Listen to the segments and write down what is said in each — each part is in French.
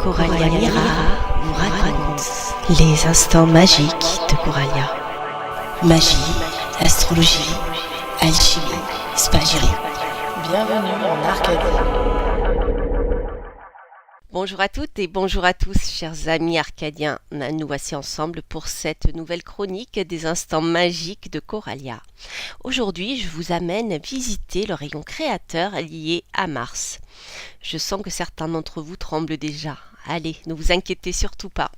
Coralia Mira vous raconte les instants magiques de Coralia. Magie, astrologie, alchimie, spagyrie. Bienvenue en Arcadie. Bonjour à toutes et bonjour à tous, chers amis arcadiens. Nous voici ensemble pour cette nouvelle chronique des instants magiques de Coralia. Aujourd'hui, je vous amène visiter le rayon créateur lié à Mars. Je sens que certains d'entre vous tremblent déjà. Allez, ne vous inquiétez surtout pas.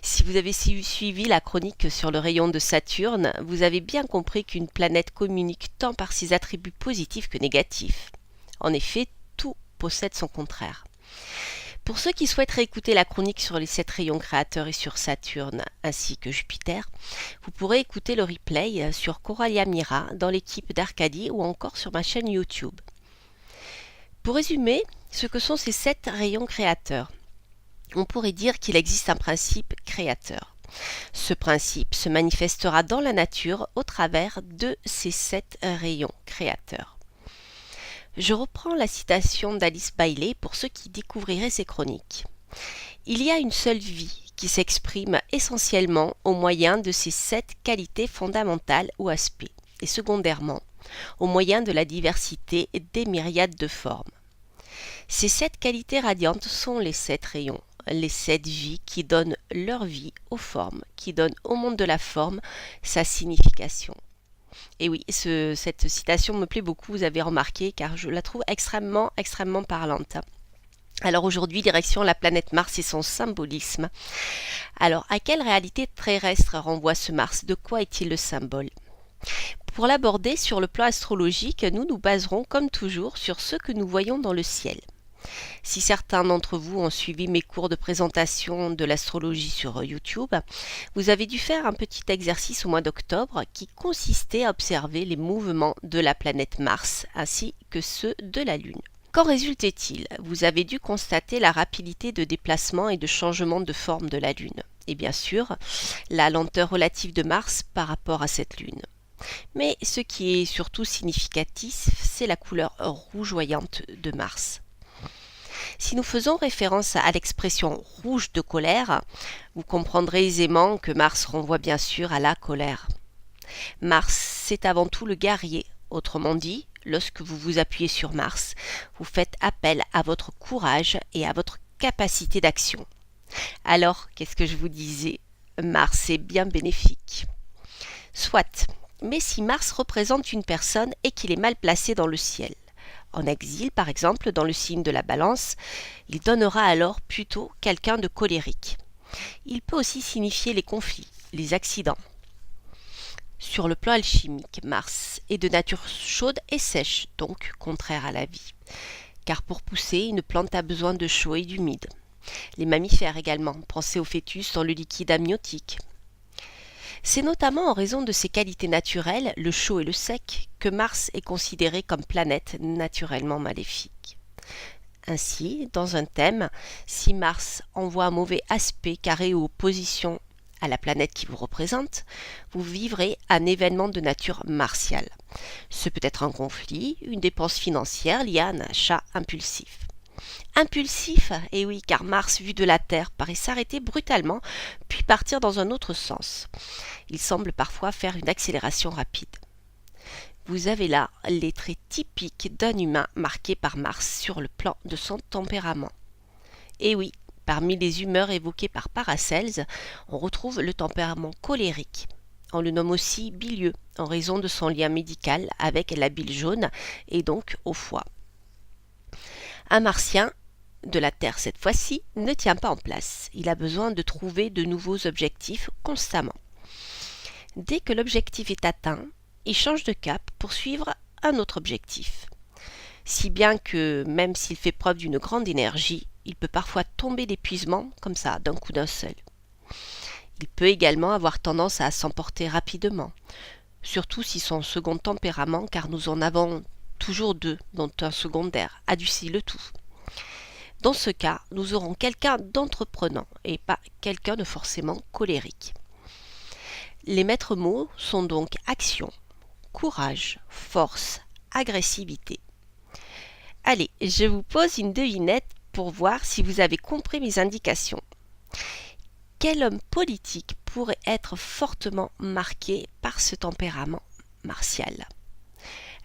Si vous avez suivi la chronique sur le rayon de Saturne, vous avez bien compris qu'une planète communique tant par ses attributs positifs que négatifs. En effet, tout possède son contraire. Pour ceux qui souhaiteraient écouter la chronique sur les 7 rayons créateurs et sur Saturne ainsi que Jupiter, vous pourrez écouter le replay sur Coralia Mira dans l'équipe d'Arcadie ou encore sur ma chaîne YouTube. Pour résumer ce que sont ces 7 rayons créateurs, on pourrait dire qu'il existe un principe créateur. Ce principe se manifestera dans la nature au travers de ces 7 rayons créateurs. Je reprends la citation d'Alice Bailey pour ceux qui découvriraient ces chroniques. Il y a une seule vie qui s'exprime essentiellement au moyen de ces 7 qualités fondamentales ou aspects, et secondairement, au moyen de la diversité des myriades de formes. Ces 7 qualités radiantes sont les 7 rayons, les 7 vies qui donnent leur vie aux formes, qui donnent au monde de la forme sa signification. Et oui, cette citation me plaît beaucoup, vous avez remarqué, car je la trouve extrêmement parlante. Alors aujourd'hui, direction la planète Mars et son symbolisme. Alors, à quelle réalité terrestre renvoie ce Mars? De quoi est-il le symbole? Pour l'aborder sur le plan astrologique, nous nous baserons comme toujours sur ce que nous voyons dans le ciel. Si certains d'entre vous ont suivi mes cours de présentation de l'astrologie sur YouTube, vous avez dû faire un petit exercice au mois d'octobre qui consistait à observer les mouvements de la planète Mars ainsi que ceux de la Lune. Qu'en résultait-il? Vous avez dû constater la rapidité de déplacement et de changement de forme de la Lune, et bien sûr, la lenteur relative de Mars par rapport à cette Lune. Mais ce qui est surtout significatif, c'est la couleur rougeoyante de Mars. Si nous faisons référence à l'expression « rouge de colère », vous comprendrez aisément que Mars renvoie bien sûr à la colère. Mars, c'est avant tout le guerrier. Autrement dit, lorsque vous vous appuyez sur Mars, vous faites appel à votre courage et à votre capacité d'action. Alors, qu'est-ce que je vous disais? Mars est bien bénéfique. Soit, mais si Mars représente une personne et qu'il est mal placé dans le ciel, en exil, par exemple, dans le signe de la Balance, il donnera alors plutôt quelqu'un de colérique. Il peut aussi signifier les conflits, les accidents. Sur le plan alchimique, Mars est de nature chaude et sèche, donc contraire à la vie. Car pour pousser, une plante a besoin de chaud et d'humide. Les mammifères également, pensez au fœtus dans le liquide amniotique. C'est notamment en raison de ses qualités naturelles, le chaud et le sec, que Mars est considéré comme planète naturellement maléfique. Ainsi, dans un thème, si Mars envoie un mauvais aspect carré ou opposition à la planète qui vous représente, vous vivrez un événement de nature martiale. Ce peut être un conflit, une dépense financière liée à un achat impulsif. Impulsif, et oui, car Mars, vu de la Terre, paraît s'arrêter brutalement, puis partir dans un autre sens. Il semble parfois faire une accélération rapide. Vous avez là les traits typiques d'un humain marqué par Mars sur le plan de son tempérament. Et oui, parmi les humeurs évoquées par Paracelse, on retrouve le tempérament colérique. On le nomme aussi bilieux, en raison de son lien médical avec la bile jaune et donc au foie. Un martien, de la Terre cette fois-ci, ne tient pas en place. Il a besoin de trouver de nouveaux objectifs constamment. Dès que l'objectif est atteint, il change de cap pour suivre un autre objectif. Si bien que, même s'il fait preuve d'une grande énergie, il peut parfois tomber d'épuisement, comme ça, d'un coup d'un seul. Il peut également avoir tendance à s'emporter rapidement, surtout si son second tempérament, car nous en avons toujours 2, dont un secondaire, adoucit le tout. Dans ce cas, nous aurons quelqu'un d'entreprenant et pas quelqu'un de forcément colérique. Les maîtres mots sont donc action, courage, force, agressivité. Allez, je vous pose une devinette pour voir si vous avez compris mes indications. Quel homme politique pourrait être fortement marqué par ce tempérament martial?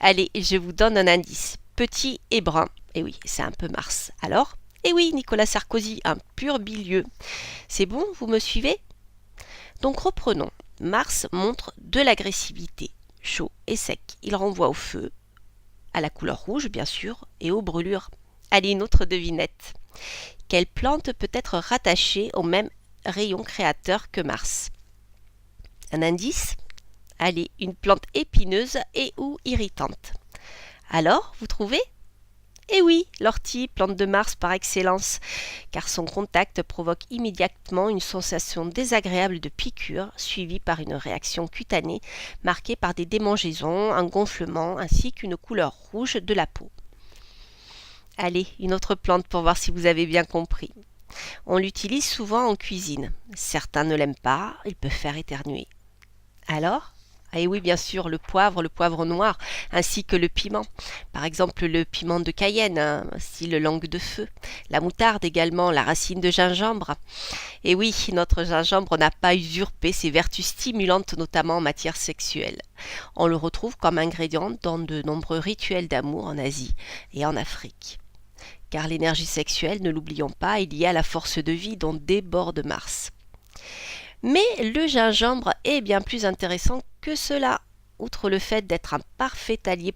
Allez, je vous donne un indice. Petit et brun. Et oui, c'est un peu Mars. Alors? Eh oui, Nicolas Sarkozy, un pur bilieux. C'est bon, vous me suivez? Donc reprenons. Mars montre de l'agressivité, chaud et sec. Il renvoie au feu, à la couleur rouge bien sûr, et aux brûlures. Allez, une autre devinette. Quelle plante peut être rattachée au même rayon créateur que Mars? Un indice? Allez, une plante épineuse et ou irritante. Alors, vous trouvez? Eh oui, l'ortie, plante de Mars par excellence, car son contact provoque immédiatement une sensation désagréable de piqûre, suivie par une réaction cutanée marquée par des démangeaisons, un gonflement, ainsi qu'une couleur rouge de la peau. Allez, une autre plante pour voir si vous avez bien compris. On l'utilise souvent en cuisine. Certains ne l'aiment pas, il peut faire éternuer. Alors? Et oui, bien sûr, le poivre noir, ainsi que le piment. Par exemple, le piment de Cayenne, style langue de feu. La moutarde également, la racine de gingembre. Et oui, notre gingembre n'a pas usurpé ses vertus stimulantes, notamment en matière sexuelle. On le retrouve comme ingrédient dans de nombreux rituels d'amour en Asie et en Afrique. Car l'énergie sexuelle, ne l'oublions pas, est liée à la force de vie dont déborde Mars. Mais le gingembre est bien plus intéressant que cela. Outre le fait d'être un parfait allié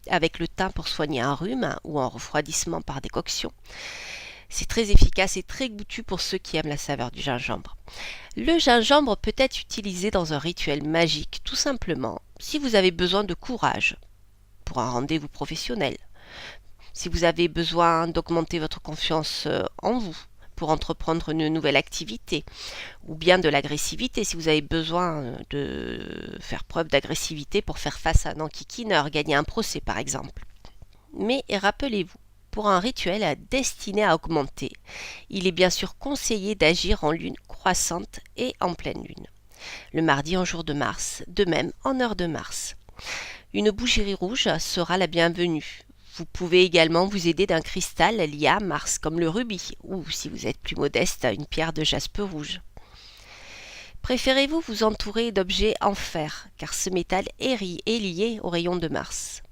avec le thym pour soigner un rhume ou un refroidissement par décoction, c'est très efficace et très goûtu pour ceux qui aiment la saveur du gingembre. Le gingembre peut être utilisé dans un rituel magique, tout simplement, si vous avez besoin de courage pour un rendez-vous professionnel, si vous avez besoin d'augmenter votre confiance en vous, pour entreprendre une nouvelle activité, ou bien de l'agressivité, si vous avez besoin de faire preuve d'agressivité pour faire face à un enquiquineur, gagner un procès par exemple. Mais rappelez-vous, pour un rituel destiné à augmenter, il est bien sûr conseillé d'agir en lune croissante et en pleine lune. Le mardi en jour de Mars, de même en heure de Mars. Une bougie rouge sera la bienvenue. Vous pouvez également vous aider d'un cristal lié à Mars, comme le rubis, ou si vous êtes plus modeste, une pierre de jaspe rouge. Préférez-vous vous entourer d'objets en fer, car ce métal est lié au rayon de Mars.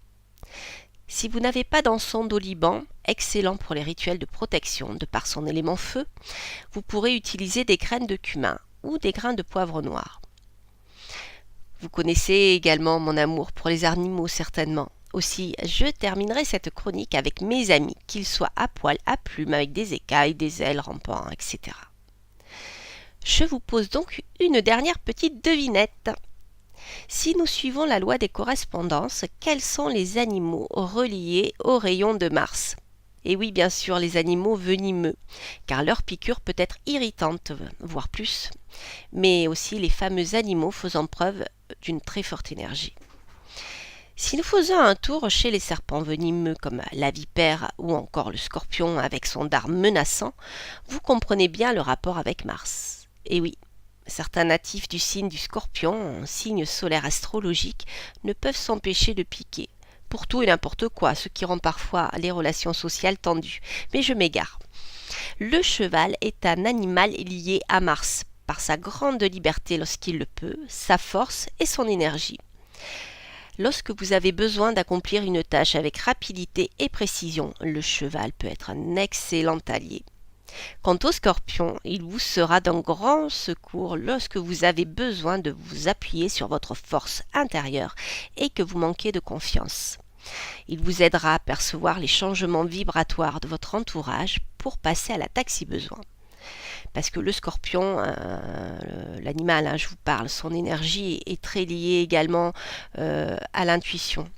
Si vous n'avez pas d'encens d'oliban, excellent pour les rituels de protection de par son élément feu, vous pourrez utiliser des graines de cumin ou des grains de poivre noir. Vous connaissez également mon amour pour les animaux certainement. Aussi, je terminerai cette chronique avec mes amis, qu'ils soient à poil, à plumes, avec des écailles, des ailes rampant, etc. Je vous pose donc une dernière petite devinette. Si nous suivons la loi des correspondances, quels sont les animaux reliés au rayon de Mars? Et oui, bien sûr, les animaux venimeux, car leur piqûre peut être irritante, voire plus, mais aussi les fameux animaux faisant preuve d'une très forte énergie. Si nous faisons un tour chez les serpents venimeux comme la vipère ou encore le scorpion avec son dard menaçant, vous comprenez bien le rapport avec Mars. Et oui, certains natifs du signe du scorpion, signe solaire astrologique, ne peuvent s'empêcher de piquer. Pour tout et n'importe quoi, ce qui rend parfois les relations sociales tendues. Mais je m'égare. Le cheval est un animal lié à Mars, par sa grande liberté lorsqu'il le peut, sa force et son énergie. Lorsque vous avez besoin d'accomplir une tâche avec rapidité et précision, le cheval peut être un excellent allié. Quant au scorpion, il vous sera d'un grand secours lorsque vous avez besoin de vous appuyer sur votre force intérieure et que vous manquez de confiance. Il vous aidera à percevoir les changements vibratoires de votre entourage pour passer à l'attaque si besoin. Parce que le scorpion, l'animal, je vous parle, son énergie est très liée également à l'intuition.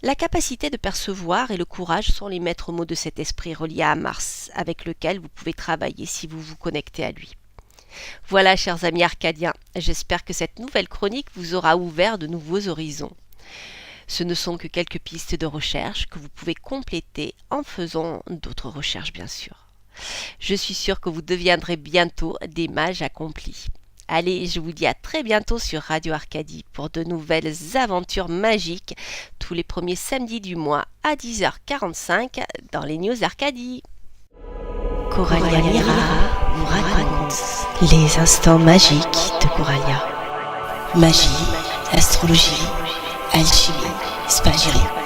La capacité de percevoir et le courage sont les maîtres mots de cet esprit relié à Mars, avec lequel vous pouvez travailler si vous vous connectez à lui. Voilà, chers amis arcadiens, j'espère que cette nouvelle chronique vous aura ouvert de nouveaux horizons. Ce ne sont que quelques pistes de recherche que vous pouvez compléter en faisant d'autres recherches, bien sûr. Je suis sûre que vous deviendrez bientôt des mages accomplis. Allez, je vous dis à très bientôt sur Radio Arcadie pour de nouvelles aventures magiques tous les premiers samedis du mois à 10h45 dans les News Arcadie. Coralia Mira vous raconte les instants magiques de Coralia. Magie, astrologie, alchimie, spagyrie.